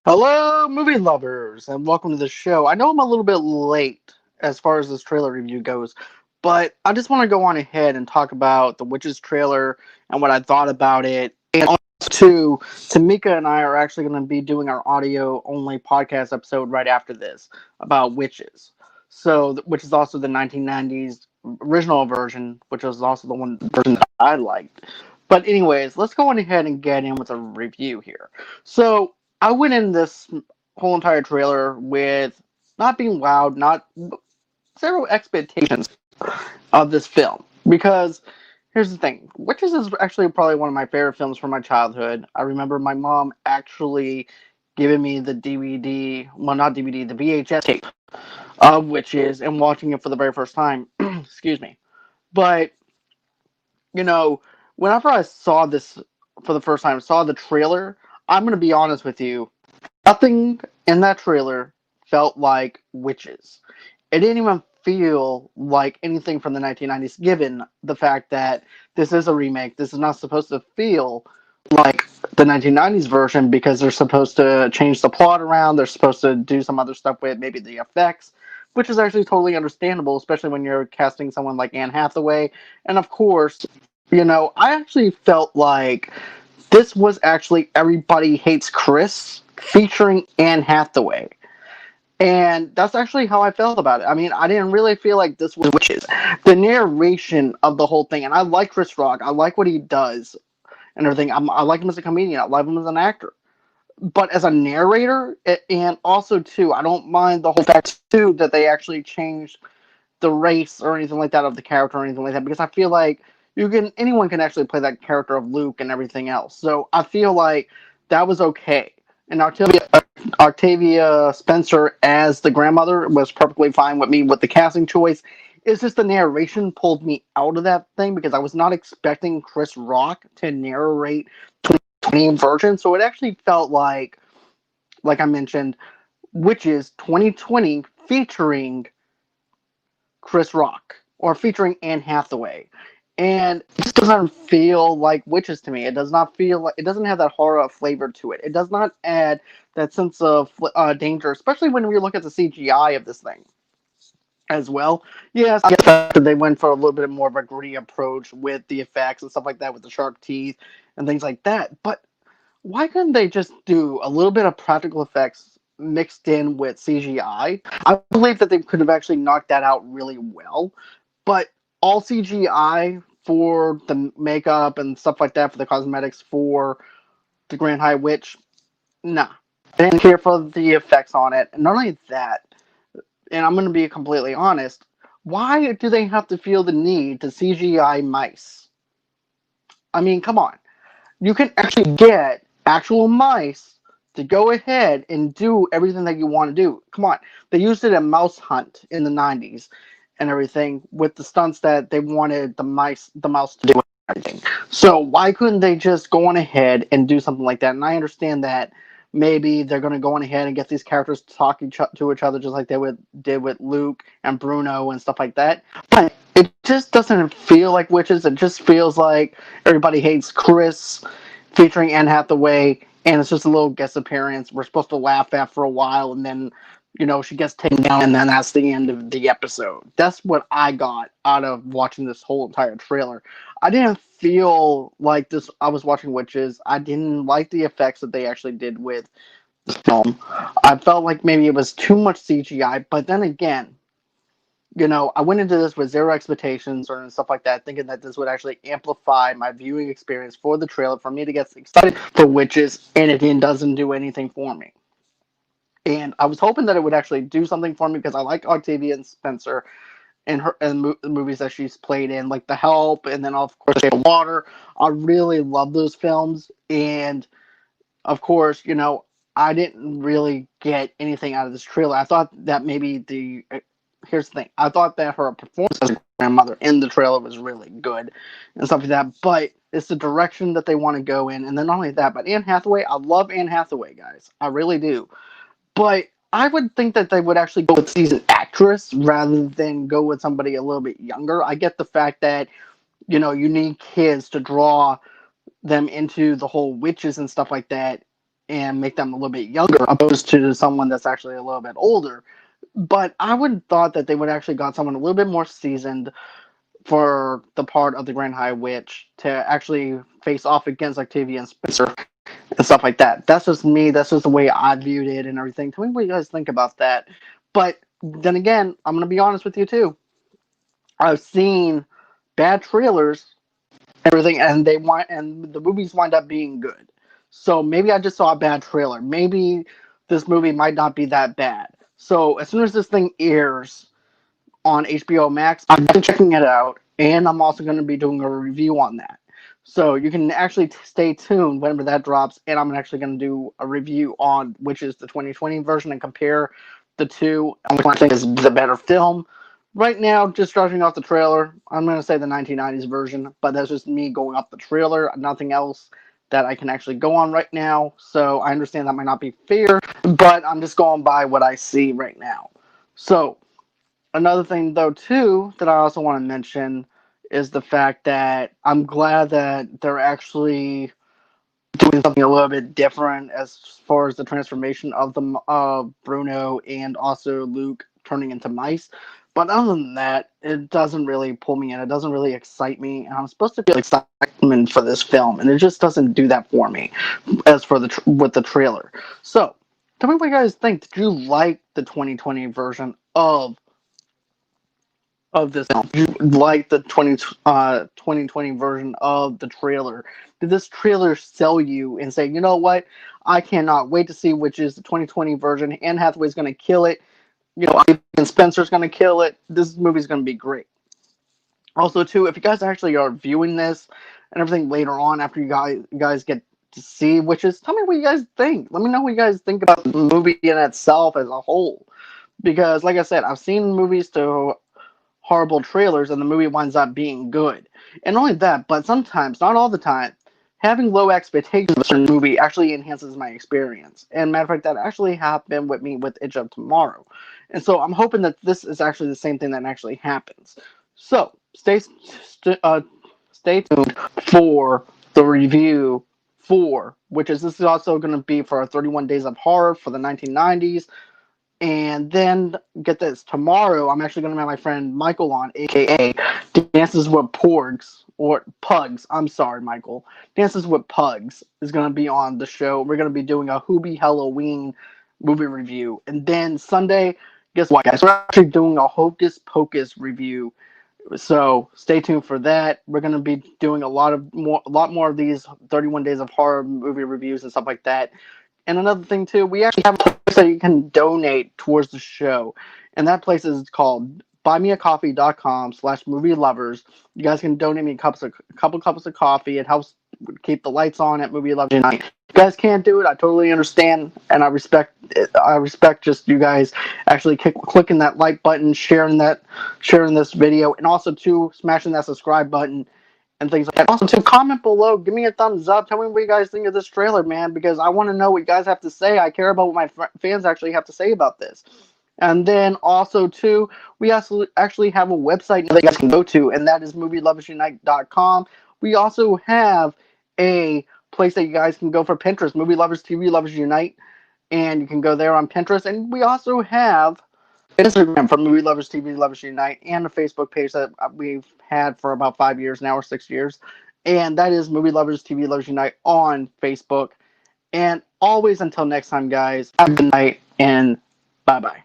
Hello, movie lovers, and welcome to the show. I know I'm a little bit late as far as this trailer review goes, but I just want to go on ahead and talk about the Witches trailer and what I thought about it. And also, too, Tamika and I are actually going to be doing our audio only podcast episode right after this about Witches. So, which is also the 1990s original version, which was also the one version that I liked. But, anyways, let's go on ahead and get in with a review here. So, I went in this whole entire trailer with not being wowed, not zero expectations of this film because here's the thing: Witches is actually probably one of my favorite films from my childhood. I remember my mom actually giving me the DVD, well, not DVD, the VHS tape of Witches and watching it for the very first time. Excuse me, but you know, whenever I saw this for the first time, saw the trailer, I'm gonna be honest with you. Nothing in that trailer felt like Witches. It didn't even feel like anything from the 1990s, given the fact that this is a remake. This is not supposed to feel like the 1990s version because they're supposed to change the plot around. They're supposed to do some other stuff with maybe the effects, which is actually totally understandable, especially when you're casting someone like Anne Hathaway. And of course, I actually felt like this was actually Everybody Hates Chris featuring Anne Hathaway. And that's actually how I felt about it. I mean, I didn't really feel like this was Witches. The narration of the whole thing, and I like Chris Rock. I like what he does and everything. I like him as a comedian. I like him as an actor. But as a narrator, and also, too, I don't mind the whole fact, too, that they actually changed the race or anything like that of the character or anything like that because I feel like anyone can actually play that character of Luke and everything else. So I feel like that was okay. And Octavia Spencer as the grandmother was perfectly fine with me with the casting choice. It's just the narration pulled me out of that thing because I was not expecting Chris Rock to narrate 2020 version. So it actually felt like I mentioned, which is 2020 featuring Chris Rock or featuring Anne Hathaway. And it just doesn't feel like Witches to me. It does not feel like it doesn't have that horror flavor to it. It does not add that sense of danger, especially when we look at the CGI of this thing as well. Yes, I get that they went for a little bit more of a gritty approach with the effects and stuff like that, with the shark teeth and things like that. But why couldn't they just do a little bit of practical effects mixed in with CGI? I believe that they could have actually knocked that out really well, but all CGI for the makeup and stuff like that, for the cosmetics for the Grand High Witch, nah. I didn't care for the effects on it. And not only that, and I'm going to be completely honest, why do they have to feel the need to CGI mice? I mean, come on. You can actually get actual mice to go ahead and do everything that you want to do. Come on. They used it in Mouse Hunt in the 90s and everything with the stunts that they wanted the mouse to do and everything. So why couldn't they just go on ahead and do something like that? And I understand that maybe they're going to go on ahead and get these characters to talk to each other just like did with Luke and Bruno and stuff like that. But it just doesn't feel like Witches. It just feels like Everybody Hates Chris featuring Anne Hathaway, and it's just a little guest appearance. We're supposed to laugh at for a while, and then she gets taken down, and then that's the end of the episode. That's what I got out of watching this whole entire trailer. I didn't feel like this. I was watching Witches. I didn't like the effects that they actually did with the film. I felt like maybe it was too much CGI, but then again, I went into this with zero expectations or stuff like that, thinking that this would actually amplify my viewing experience for the trailer for me to get excited for Witches, and it doesn't do anything for me. And I was hoping that it would actually do something for me because I like Octavia and Spencer and the movies that she's played in, like The Help, and then of course Shape of Water. I really love those films, and of course, I didn't really get anything out of this trailer. I thought that maybe here's the thing. I thought that her performance as a grandmother in the trailer was really good and stuff like that. But it's the direction that they want to go in, and then not only that, but Anne Hathaway. I love Anne Hathaway, guys. I really do. But I would think that they would actually go with seasoned actress rather than go with somebody a little bit younger. I get the fact that you need kids to draw them into the whole Witches and stuff like that and make them a little bit younger, opposed to someone that's actually a little bit older. But I would have thought that they would actually got someone a little bit more seasoned for the part of the Grand High Witch to actually face off against Octavia and Spencer and stuff like that. That's just me. That's just the way I viewed it and everything. Tell me what you guys think about that. But then again, I'm gonna be honest with you too. I've seen bad trailers, everything, and the movies wind up being good. So maybe I just saw a bad trailer. Maybe this movie might not be that bad. So as soon as this thing airs on HBO Max, I'm checking it out, and I'm also going to be doing a review on that. So you can actually stay tuned whenever that drops, and I'm actually going to do a review on which is the 2020 version and compare the two and which one I think is the better film. Right now, just judging off the trailer, I'm going to say the 1990s version, but that's just me going off the trailer, nothing else that I can actually go on right now. So I understand that might not be fair, but I'm just going by what I see right now. So another thing, though, too, that I also want to mention is the fact that I'm glad that they're actually doing something a little bit different as far as the transformation of the Bruno and also Luke turning into mice. But other than that, it doesn't really pull me in. It doesn't really excite me, and I'm supposed to feel excitement for this film, and it just doesn't do that for me. As for with the trailer, so tell me what you guys think. Did you like the 2020 version of this film? Did you like the 2020 version of the trailer? Did this trailer sell you and say, you know what, I cannot wait to see which is the 2020 version? Anne Hathaway's going to kill it. You know, and Spencer's going to kill it. This movie's going to be great. Also, too, if you guys actually are viewing this and everything later on after you guys get to see Witches, tell me what you guys think. Let me know what you guys think about the movie in itself as a whole. Because, like I said, I've seen movies to horrible trailers and the movie winds up being good. And not only that, but sometimes, not all the time, having low expectations of a certain movie actually enhances my experience. And matter of fact, that actually happened with me with Edge of Tomorrow. And so I'm hoping that this is actually the same thing that actually happens. So stay tuned for the review for, which is this is also going to be for our 31 Days of Horror for the 1990s. And then, get this, tomorrow I'm actually going to have my friend Michael on, aka Dances with Porgs, or Pugs. I'm sorry, Michael. Dances with Pugs is going to be on the show. We're going to be doing a Hoobie Halloween movie review. And then Sunday, guess what, guys? We're actually doing a Hocus Pocus review. So stay tuned for that. We're going to be doing a lot more of these 31 Days of Horror movie reviews and stuff like that. And another thing too, we actually have a place that you can donate towards the show, and that place is called buymeacoffee.com/movie lovers. You guys can donate me a couple cups of coffee. It helps keep the lights on at Movie Lovers Unite. If you guys can't do it, I totally understand, and I respect it. I respect just you guys actually clicking that like button, sharing this video, and also too smashing that subscribe button and things like that. Also, to comment below, give me a thumbs up. Tell me what you guys think of this trailer, man, because I want to know what you guys have to say. I care about what my fans actually have to say about this. And then also, too, we actually have a website that you guys can go to, and that is movieloversunite.com. We also have a place that you guys can go for Pinterest, Movie Lovers TV Lovers Unite, and you can go there on Pinterest. And we also have Instagram for Movie Lovers TV Lovers Unite, and a Facebook page that we've had for about 5 years now, or 6 years. And that is Movie Lovers TV Lovers Unite on Facebook. And always until next time, guys, have a good night and bye bye.